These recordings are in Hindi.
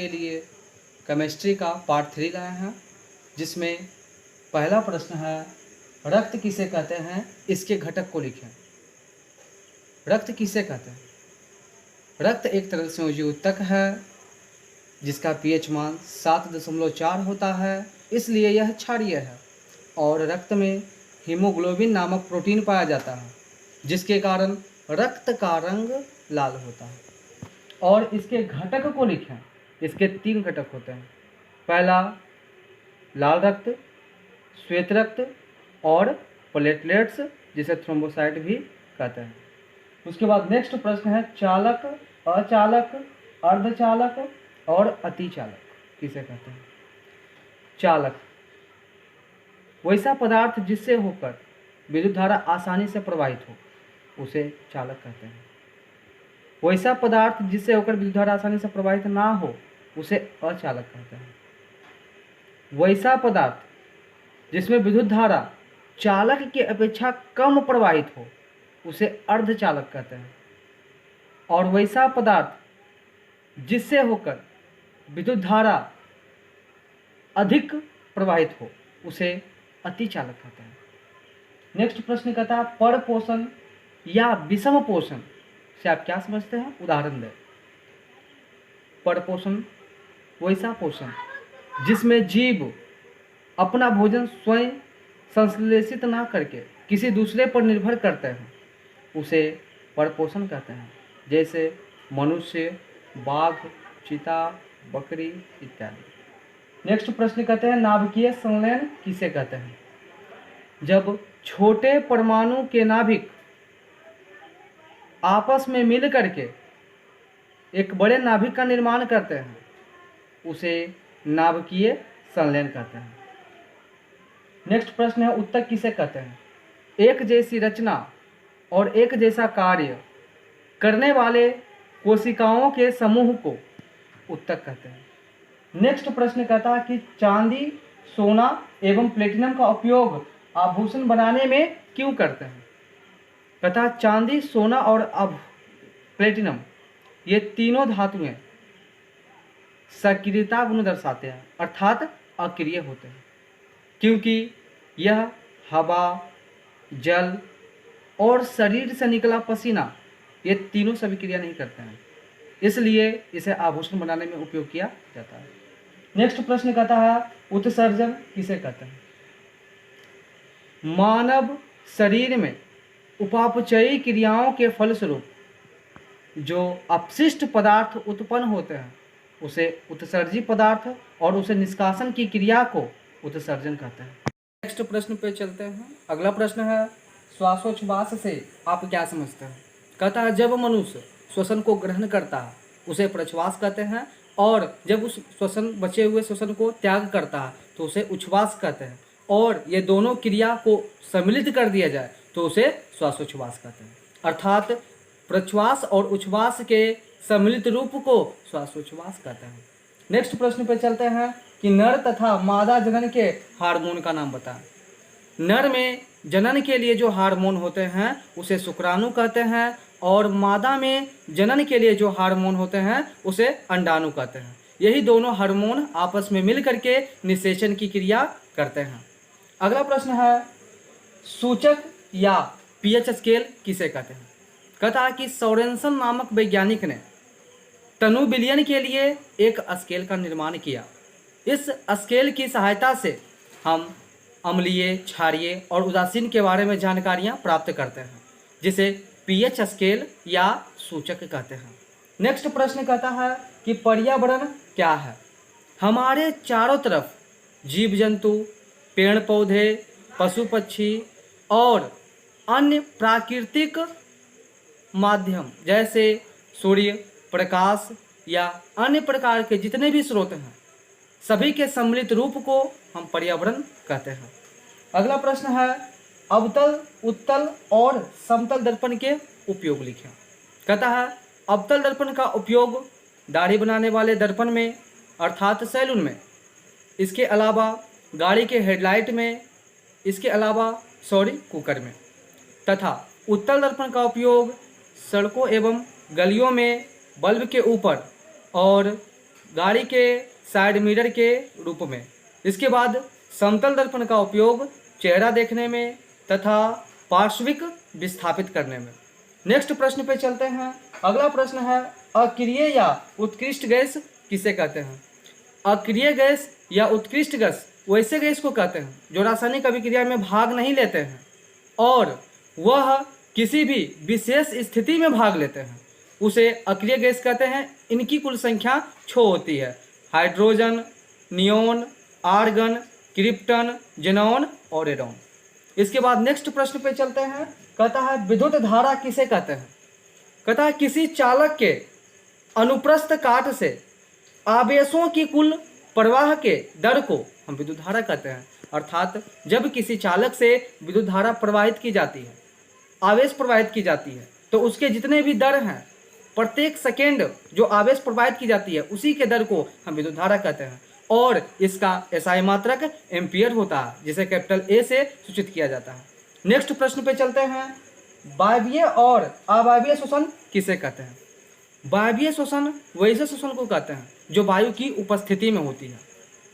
के लिए केमिस्ट्री का पार्ट 3 लाए हैं, जिसमें पहला प्रश्न है रक्त किसे कहते हैं, इसके घटक को लिखें। रक्त किसे कहते हैं? रक्त एक तरल संयोजी ऊतक है जिसका पीएच मान 7.4 होता है, इसलिए यह क्षारीय है। और रक्त में हीमोग्लोबिन नामक प्रोटीन पाया जाता है जिसके कारण रक्त का रंग लाल होता है। और इसके घटक को लिखें। इसके 3 घटक होते हैं। पहला लाल रक्त, श्वेत रक्त और प्लेटलेट्स, जिसे थ्रोम्बोसाइट भी कहते हैं। उसके बाद नेक्स्ट प्रश्न है चालक, अचालक, अर्धचालक और अतिचालक किसे कहते हैं? चालक वैसा पदार्थ जिससे होकर विद्युत धारा आसानी से प्रवाहित हो उसे चालक कहते हैं। वैसा पदार्थ जिससे होकर विद्युत धारा आसानी से प्रवाहित ना हो उसे अचालक कहते हैं। वैसा पदार्थ जिसमें विद्युत धारा चालक की अपेक्षा कम प्रवाहित हो उसे अर्धचालक कहते हैं। और वैसा पदार्थ जिससे होकर विद्युत धारा अधिक प्रवाहित हो उसे अतिचालक कहते हैं। नेक्स्ट प्रश्न कहता है पर पोषण या विषम पोषण से आप क्या समझते हैं? उदाहरण दें। पर पोषण वैसा पोषण जिसमें जीव अपना भोजन स्वयं संश्लेषित ना करके किसी दूसरे पर निर्भर करते हैं उसे परपोषण कहते हैं, जैसे मनुष्य, बाघ, चीता, बकरी इत्यादि। नेक्स्ट प्रश्न कहते हैं नाभिकीय संलयन किसे कहते हैं? जब छोटे परमाणु के नाभिक आपस में मिल करके एक बड़े नाभिक का निर्माण करते हैं उसे नाभिकीय संलयन कहते हैं। नेक्स्ट प्रश्न है ऊतक किसे कहते हैं? एक जैसी रचना और एक जैसा कार्य करने वाले कोशिकाओं के समूह को ऊतक कहते हैं। नेक्स्ट प्रश्न कहता है कि चांदी, सोना एवं प्लेटिनम का उपयोग आभूषण बनाने में क्यों करते हैं? कहता है चांदी, सोना और प्लेटिनम ये तीनों धातुएं सक्रियता गुण दर्शाते हैं, अर्थात अक्रिय होते हैं, क्योंकि यह हवा, जल और शरीर से निकला पसीना ये तीनों से अभिक्रिया नहीं करते हैं, इसलिए इसे आभूषण बनाने में उपयोग किया जाता है। नेक्स्ट प्रश्न कहता है उत्सर्जन किसे कहते हैं? मानव शरीर में उपापचयी क्रियाओं के फलस्वरूप जो अपशिष्ट पदार्थ उत्पन्न होते हैं उसे उत्सर्जी पदार्थ और उसे निष्कासन की क्रिया को उत्सर्जन कहते हैं। नेक्स्ट प्रश्न पे चलते हैं। अगला प्रश्न है श्वासोच्छ्वास से आप क्या समझते हैं? कहता है जब मनुष्य श्वसन को ग्रहण करता है उसे प्रश्वास कहते हैं, और जब उस श्वसन बचे हुए श्वसन को त्याग करता है तो उसे उच्छ्वास कहते हैं, और ये दोनों क्रिया को सम्मिलित कर दिया जाए तो उसे श्वासोच्छ्वास कहते हैं। अर्थात प्रश्वास और उच्छ्वास के सम्मिलित रूप को श्वासोच्छ्वास कहते हैं। नेक्स्ट प्रश्न पे चलते हैं कि नर तथा मादा जनन के हार्मोन का नाम बताएं। नर में जनन के लिए जो हार्मोन होते हैं उसे शुक्राणु कहते हैं, और मादा में जनन के लिए जो हार्मोन होते हैं उसे अंडाणु कहते हैं। यही दोनों हार्मोन आपस में मिल करके निषेचन की क्रिया करते हैं। अगला प्रश्न है सूचक या पीएच स्केल किसे कहते हैं? कहता है कि सोरेनसन नामक वैज्ञानिक ने टनु बिलियन के लिए एक स्केल का निर्माण किया। इस स्केल की सहायता से हम अम्लीय, क्षारीय और उदासीन के बारे में जानकारियां प्राप्त करते हैं, जिसे पीएच स्केल या सूचक कहते हैं। नेक्स्ट प्रश्न कहता है कि पर्यावरण क्या है? हमारे चारों तरफ जीव जंतु, पेड़ पौधे, पशु पक्षी और अन्य प्राकृतिक माध्यम जैसे सूर्य, प्रकाश या अन्य प्रकार के जितने भी स्रोत हैं सभी के सम्मिलित रूप को हम पर्यावरण कहते हैं। अगला प्रश्न है अवतल, उत्तल और समतल दर्पण के उपयोग लिखें। कहता है अवतल दर्पण का उपयोग दाढ़ी बनाने वाले दर्पण में अर्थात सैलून में, इसके अलावा गाड़ी के हेडलाइट में, इसके अलावा कुकर में, तथा उत्तल दर्पण का उपयोग सड़कों एवं गलियों में बल्ब के ऊपर और गाड़ी के साइड मिरर के रूप में। इसके बाद समतल दर्पण का उपयोग चेहरा देखने में तथा पार्श्विक विस्थापित करने में। नेक्स्ट प्रश्न पे चलते हैं। अगला प्रश्न है, अक्रिय या उत्कृष्ट गैस किसे कहते हैं? अक्रिय गैस या उत्कृष्ट गैस वैसे गैस को कहते हैं जो रासायनिक अभिक्रिया में भाग नहीं लेते हैं और वह किसी भी विशेष स्थिति में भाग लेते हैं, उसे अक्रिय गैस कहते हैं। इनकी कुल संख्या 6 होती है: hydrogen, neon, argon, krypton, xenon और एरोन। इसके बाद नेक्स्ट प्रश्न पे चलते हैं। कहता है विद्युत धारा किसे कहते हैं? कहता है किसी चालक के अनुप्रस्थ काट से आवेशों की कुल प्रवाह के दर को हम विद्युत धारा कहते हैं। अर्थात जब किसी चालक से विद्युत धारा प्रवाहित की जाती है, आवेश प्रवाहित की जाती है, तो उसके जितने भी दर हैं, प्रत्येक सेकेंड जो आवेश प्रवाहित की जाती है उसी के दर को हम विद्युत धारा कहते हैं और इसका एसआई मात्रक एम्पियर होता है, जिसे कैपिटल ए से सूचित किया जाता है। नेक्स्ट प्रश्न पे चलते हैं। वायवीय और अवायवीय श्वसन किसे कहते हैं? वायवीय श्वसन वैसे श्वसन को कहते हैं जो वायु की उपस्थिति में होती है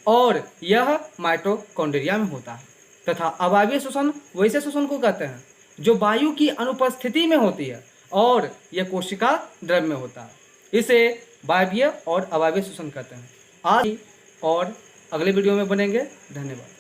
और यह माइटोकॉन्ड्रिया में होता है, तथा अवायवीय श्वसन वैसे श्वसन को कहते हैं जो वायु की अनुपस्थिति में होती है और यह कोशिका द्रव्य में होता है। इसे वायवीय और अवायवीय श्वसन कहते हैं। आज और अगले वीडियो में बनेंगे। धन्यवाद।